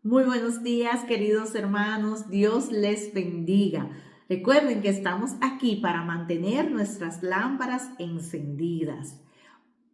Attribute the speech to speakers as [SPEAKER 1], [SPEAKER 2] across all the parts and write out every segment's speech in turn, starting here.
[SPEAKER 1] Muy buenos días, queridos hermanos. Dios les bendiga. Recuerden que estamos aquí para mantener nuestras lámparas encendidas.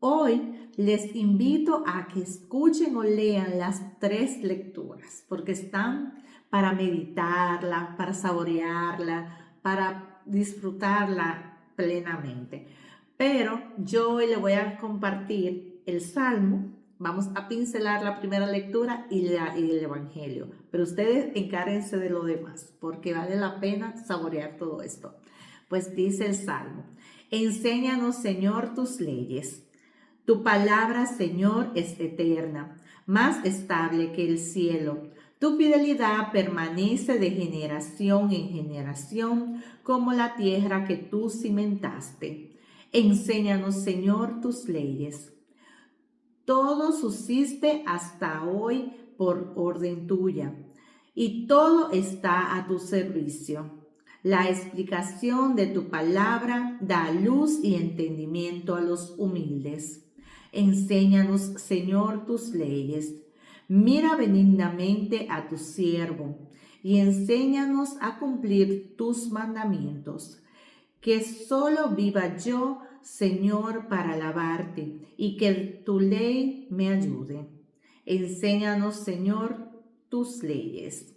[SPEAKER 1] Hoy les invito a que escuchen o lean las 3 lecturas, porque están para meditarla, para saborearla, para disfrutarla plenamente. Pero yo hoy le voy a compartir el Salmo. Vamos a pincelar la primera lectura y el Evangelio. Pero ustedes encárguense de lo demás, porque vale la pena saborear todo esto. Pues dice el Salmo: enséñanos, Señor, tus leyes. Tu palabra, Señor, es eterna, más estable que el cielo. Tu fidelidad permanece de generación en generación, como la tierra que tú cimentaste. Enséñanos, Señor, tus leyes. Todo subsiste hasta hoy por orden tuya, y todo está a tu servicio. La explicación de tu palabra da luz y entendimiento a los humildes. Enséñanos, Señor, tus leyes. Mira benignamente a tu siervo y enséñanos a cumplir tus mandamientos. Que solo viva yo, Señor, para alabarte, y que tu ley me ayude. Enséñanos, Señor, tus leyes.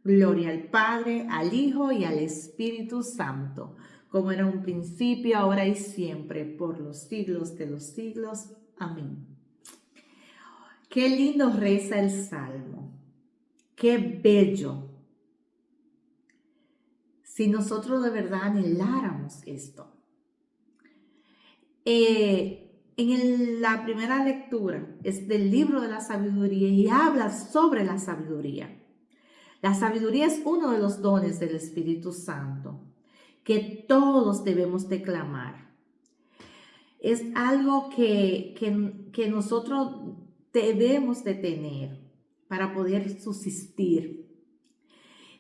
[SPEAKER 1] Gloria al Padre, al Hijo y al Espíritu Santo, como era un principio, ahora y siempre, por los siglos de los siglos. Amén. Qué lindo reza el Salmo. Qué bello. Si nosotros de verdad anheláramos esto. La primera lectura es del libro de la sabiduría y habla sobre la sabiduría. La sabiduría es uno de los dones del Espíritu Santo que todos debemos declamar. Es algo que nosotros debemos de tener para poder subsistir.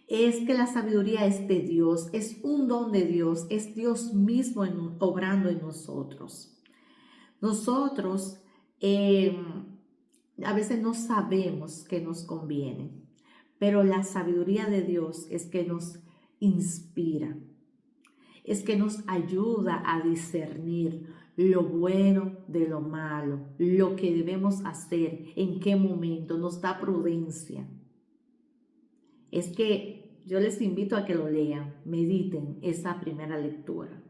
[SPEAKER 1] Es que la sabiduría es de Dios, es un don de Dios, es Dios mismo obrando en nosotros. Nosotros a veces no sabemos qué nos conviene, pero la sabiduría de Dios es que nos inspira, es que nos ayuda a discernir lo bueno de lo malo, lo que debemos hacer, en qué momento, nos da prudencia. Es que yo les invito a que lo lean, mediten esa primera lectura.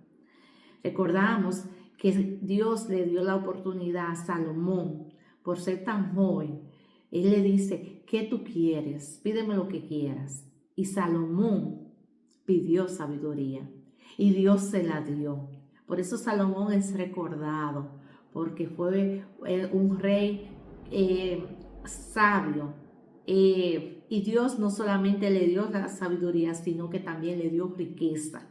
[SPEAKER 1] Recordamos que Dios le dio la oportunidad a Salomón por ser tan joven. Él le dice: ¿qué tú quieres? Pídeme lo que quieras. Y Salomón pidió sabiduría y Dios se la dio. Por eso Salomón es recordado, porque fue un rey sabio. Y Dios no solamente le dio la sabiduría, sino que también le dio riqueza.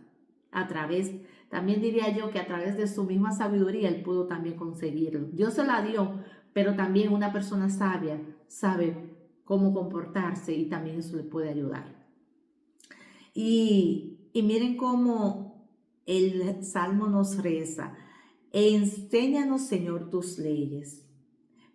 [SPEAKER 1] También diría yo que a través de su misma sabiduría él pudo también conseguirlo. Dios se la dio, pero también una persona sabia sabe cómo comportarse y también eso le puede ayudar. Y miren cómo el Salmo nos reza: enséñanos, Señor, tus leyes.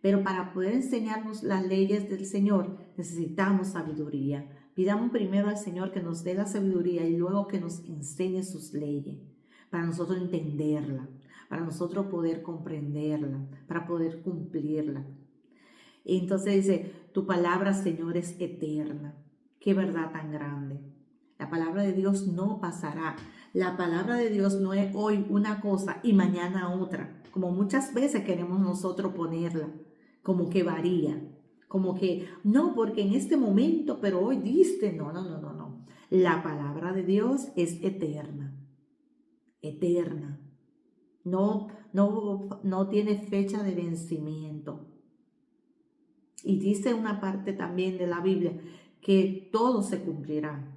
[SPEAKER 1] Pero para poder enseñarnos las leyes del Señor necesitamos sabiduría. Pidamos primero al Señor que nos dé la sabiduría y luego que nos enseñe sus leyes, para nosotros entenderla, para nosotros poder comprenderla, para poder cumplirla. Y entonces dice: tu palabra, Señor, es eterna. Qué verdad tan grande. La palabra de Dios no pasará. La palabra de Dios no es hoy una cosa y mañana otra, como muchas veces queremos nosotros ponerla, como que varía, como que no, porque en este momento, pero hoy diste. No. La palabra de Dios es eterna, eterna. No tiene fecha de vencimiento. Y dice una parte también de la Biblia que todo se cumplirá.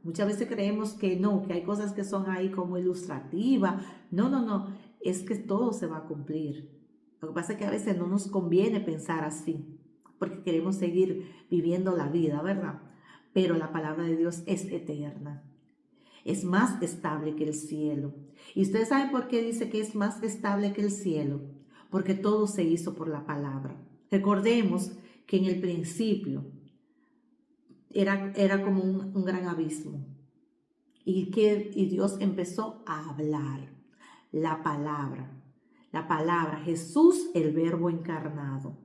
[SPEAKER 1] Muchas veces creemos que no, que hay cosas que son ahí como ilustrativas. No, es que todo se va a cumplir. Lo que pasa es que a veces no nos conviene pensar así, porque queremos seguir viviendo la vida, ¿verdad? Pero la palabra de Dios es eterna. Es más estable que el cielo. ¿Y ustedes saben por qué dice que es más estable que el cielo? Porque todo se hizo por la palabra. Recordemos que en el principio era como un gran abismo. Y Dios empezó a hablar la palabra, Jesús, el verbo encarnado.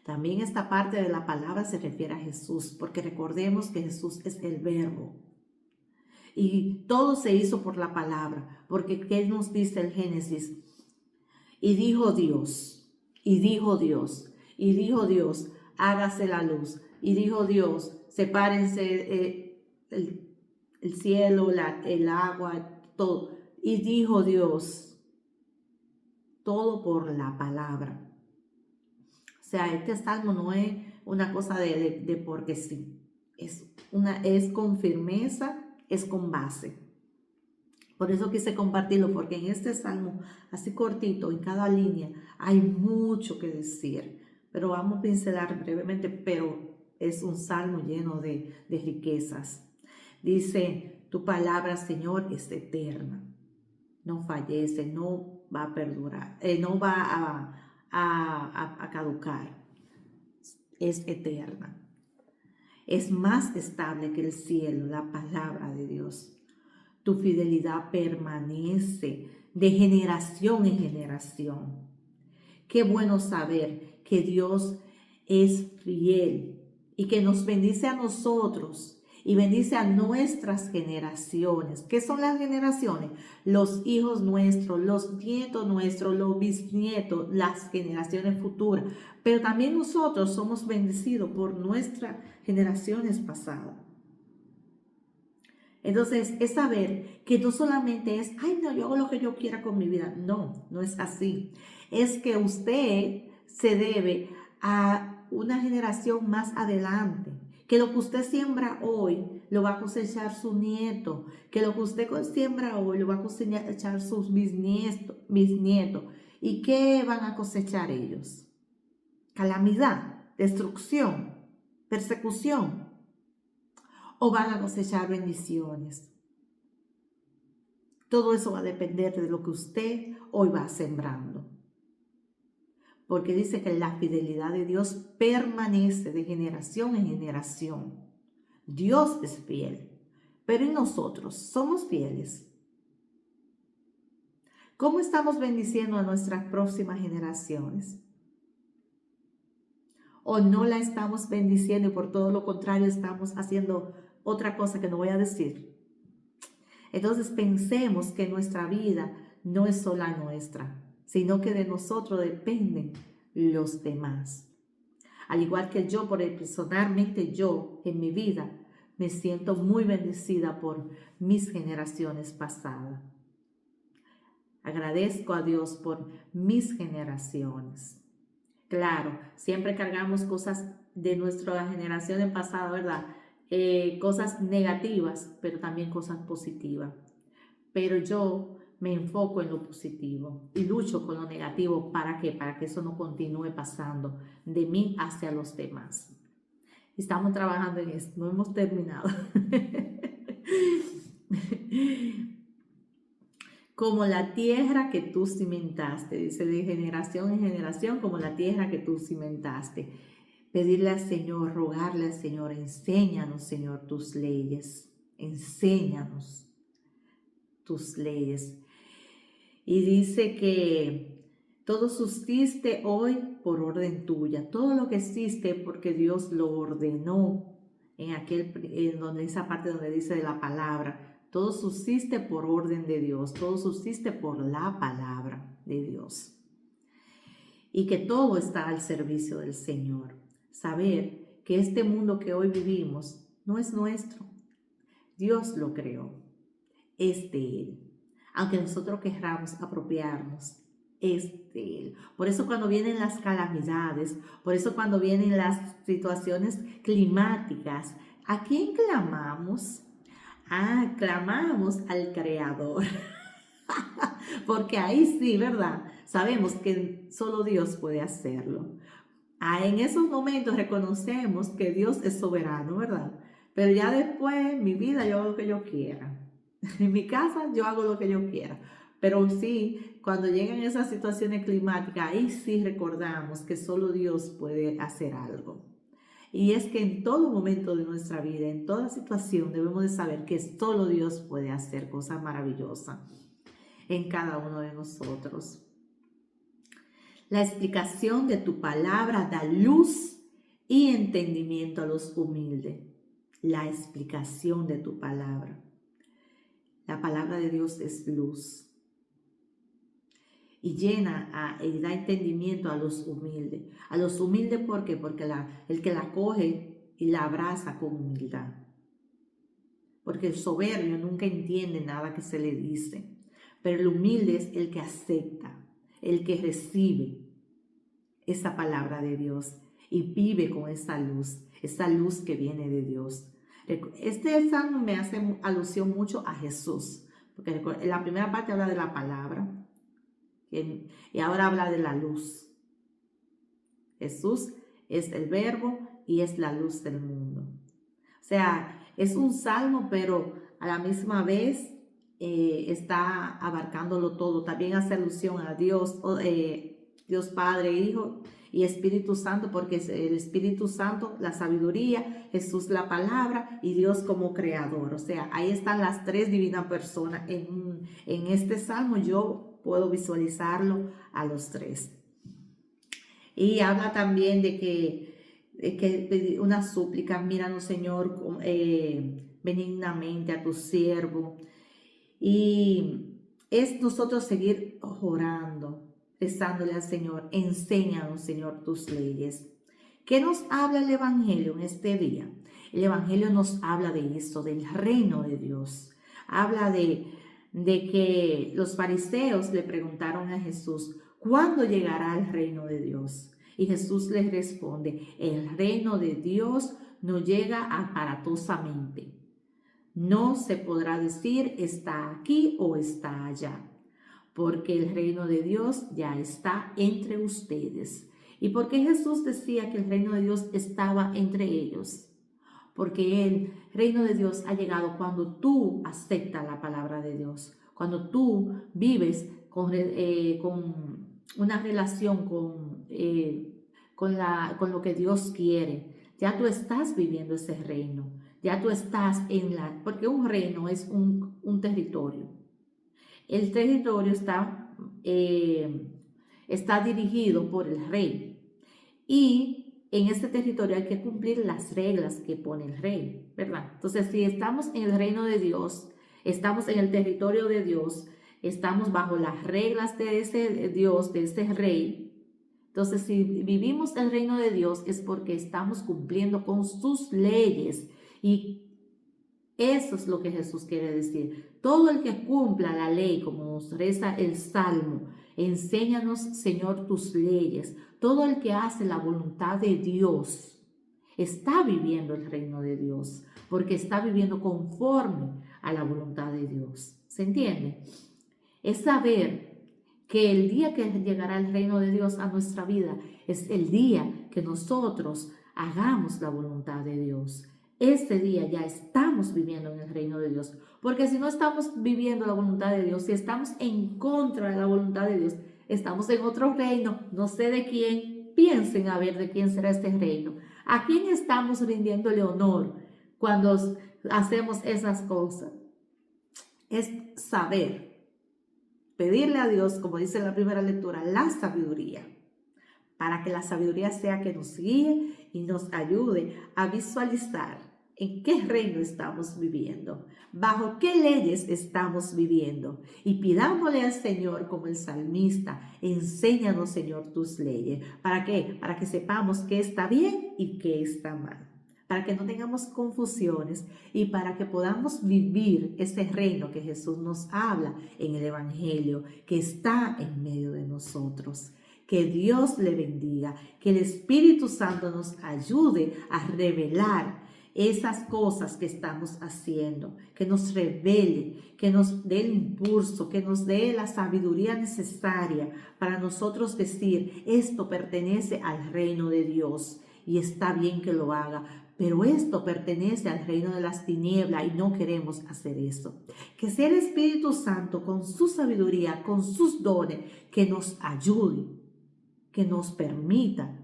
[SPEAKER 1] También esta parte de la palabra se refiere a Jesús, porque recordemos que Jesús es el verbo. Y todo se hizo por la palabra, porque ¿qué nos dice el Génesis? Y dijo Dios, y dijo Dios, y dijo Dios, hágase la luz. Y dijo Dios, sepárense el cielo, el agua, todo. Y dijo Dios, todo por la palabra. O sea, este salmo no es una cosa de porque sí. Es con firmeza, es con base. Por eso quise compartirlo, porque en este salmo, así cortito, en cada línea, hay mucho que decir. Pero vamos a pincelar brevemente, pero es un salmo lleno de riquezas. Dice, tu palabra, Señor, es eterna. No fallece, no va a perdurar, no va a caducar. Es eterna. Es más estable que el cielo, la palabra de Dios. Tu fidelidad permanece de generación en generación. Qué bueno saber que Dios es fiel y que nos bendice a nosotros y bendice a nuestras generaciones. ¿Qué son las generaciones? Los hijos nuestros, los nietos nuestros, los bisnietos, las generaciones futuras. Pero también nosotros somos bendecidos por nuestras generaciones pasadas. Entonces, es saber que no solamente es, ay, no, yo hago lo que yo quiera con mi vida. No, no es así. Es que usted se debe a una generación más adelante. Que lo que usted siembra hoy lo va a cosechar su nieto. Que lo que usted siembra hoy lo va a cosechar sus bisnietos. ¿Y qué van a cosechar ellos? Calamidad, destrucción, persecución. ¿O van a cosechar bendiciones? Todo eso va a depender de lo que usted hoy va sembrando. Porque dice que la fidelidad de Dios permanece de generación en generación. Dios es fiel, pero ¿y nosotros somos fieles? ¿Cómo estamos bendiciendo a nuestras próximas generaciones? ¿O no la estamos bendiciendo y por todo lo contrario estamos haciendo otra cosa que no voy a decir? Entonces pensemos que nuestra vida no es sola nuestra, sino que de nosotros dependen los demás. Al igual que yo, personalmente yo en mi vida me siento muy bendecida por mis generaciones pasadas. Agradezco a Dios por mis generaciones. Claro, siempre cargamos cosas de nuestras generaciones pasadas, ¿verdad? Cosas negativas, pero también cosas positivas. Pero yo me enfoco en lo positivo y lucho con lo negativo. ¿Para qué? Para que eso no continúe pasando de mí hacia los demás. Estamos trabajando en esto, no hemos terminado. Como la tierra que tú cimentaste, dice, de generación en generación, como la tierra que tú cimentaste. Pedirle al Señor, rogarle al Señor, enséñanos, Señor, tus leyes. Enséñanos tus leyes. Y dice que todo subsiste hoy por orden tuya. Todo lo que existe porque Dios lo ordenó en donde esa parte donde dice de la palabra. Todo subsiste por orden de Dios. Todo subsiste por la palabra de Dios. Y que todo está al servicio del Señor. Saber que este mundo que hoy vivimos no es nuestro. Dios lo creó. Es de Él. Aunque nosotros querramos apropiarnos, es de Él. Por eso cuando vienen las calamidades, por eso cuando vienen las situaciones climáticas, ¿a quién clamamos? Clamamos al Creador. Porque ahí sí, ¿verdad? Sabemos que solo Dios puede hacerlo. En esos momentos reconocemos que Dios es soberano, ¿verdad? Pero ya después, mi vida, yo hago lo que yo quiera. En mi casa, yo hago lo que yo quiera. Pero sí, cuando llegan esas situaciones climáticas, ahí sí recordamos que solo Dios puede hacer algo. Y es que en todo momento de nuestra vida, en toda situación, debemos de saber que solo Dios puede hacer cosas maravillosas en cada uno de nosotros. La explicación de tu palabra da luz y entendimiento a los humildes. La explicación de tu palabra. La palabra de Dios es luz y llena y da entendimiento a los humildes. A los humildes, ¿por qué? Porque el que la coge y la abraza con humildad. Porque el soberbio nunca entiende nada que se le dice. Pero el humilde es el que acepta, el que recibe esa palabra de Dios y vive con esa luz que viene de Dios. Este salmo me hace alusión mucho a Jesús, porque en la primera parte habla de la palabra y ahora habla de la luz. Jesús es el verbo y es la luz del mundo. O sea, es un salmo, pero a la misma vez está abarcándolo todo. También hace alusión a Dios, Dios Padre, Hijo y Espíritu Santo, porque es el Espíritu Santo, la sabiduría, Jesús la palabra y Dios como creador. O sea, ahí están las tres divinas personas. En este salmo yo puedo visualizarlo a los tres. Y habla también de que una súplica, míranos Señor benignamente a tu siervo. Y es nosotros seguir orando, rezándole al Señor, enséñanos Señor tus leyes. ¿Qué nos habla el Evangelio en este día? El Evangelio nos habla de esto, del reino de Dios. Habla de que los fariseos le preguntaron a Jesús, ¿cuándo llegará el reino de Dios? Y Jesús les responde, el reino de Dios no llega aparatosamente. No se podrá decir está aquí o está allá, porque el reino de Dios ya está entre ustedes. ¿Y por qué Jesús decía que el reino de Dios estaba entre ellos? Porque el reino de Dios ha llegado cuando tú aceptas la palabra de Dios, cuando tú vives con una relación con lo que Dios quiere. Ya tú estás viviendo ese reino, ya tú estás porque un reino es un territorio. El territorio está dirigido por el rey y en este territorio hay que cumplir las reglas que pone el rey, ¿verdad? Entonces, si estamos en el reino de Dios, estamos en el territorio de Dios, estamos bajo las reglas de ese Dios, de ese rey. Entonces, si vivimos el reino de Dios es porque estamos cumpliendo con sus leyes y eso es lo que Jesús quiere decir. Todo el que cumpla la ley, como nos reza el Salmo, enséñanos, Señor, tus leyes. Todo el que hace la voluntad de Dios está viviendo el reino de Dios, porque está viviendo conforme a la voluntad de Dios. ¿Se entiende? Es saber que el día que llegará el reino de Dios a nuestra vida es el día que nosotros hagamos la voluntad de Dios. Este día ya estamos viviendo en el reino de Dios, porque si no estamos viviendo la voluntad de Dios, si estamos en contra de la voluntad de Dios, estamos en otro reino, no sé de quién, piensen a ver de quién será este reino, a quién estamos rindiéndole honor cuando hacemos esas cosas. Es saber, pedirle a Dios, como dice en la primera lectura, la sabiduría, para que la sabiduría sea que nos guíe y nos ayude a visualizar en qué reino estamos viviendo, bajo qué leyes estamos viviendo. Y pidámosle al Señor como el salmista, enséñanos Señor tus leyes. ¿Para qué? Para que sepamos qué está bien y qué está mal. Para que no tengamos confusiones y para que podamos vivir ese reino que Jesús nos habla en el Evangelio, que está en medio de nosotros. Que Dios le bendiga, que el Espíritu Santo nos ayude a revelar esas cosas que estamos haciendo, que nos revele, que nos dé el impulso, que nos dé la sabiduría necesaria para nosotros decir, esto pertenece al reino de Dios y está bien que lo haga, pero esto pertenece al reino de las tinieblas y no queremos hacer eso. Que sea el Espíritu Santo con su sabiduría, con sus dones, que nos ayude, que nos permita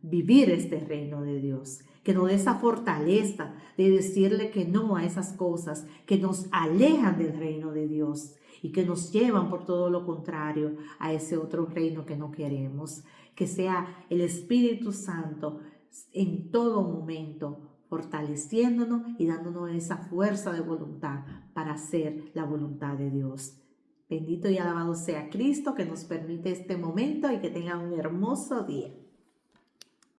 [SPEAKER 1] vivir este reino de Dios. Que nos dé esa fortaleza de decirle que no a esas cosas que nos alejan del reino de Dios y que nos llevan por todo lo contrario a ese otro reino que no queremos. Que sea el Espíritu Santo en todo momento fortaleciéndonos y dándonos esa fuerza de voluntad para hacer la voluntad de Dios. Bendito y alabado sea Cristo que nos permite este momento y que tengan un hermoso día.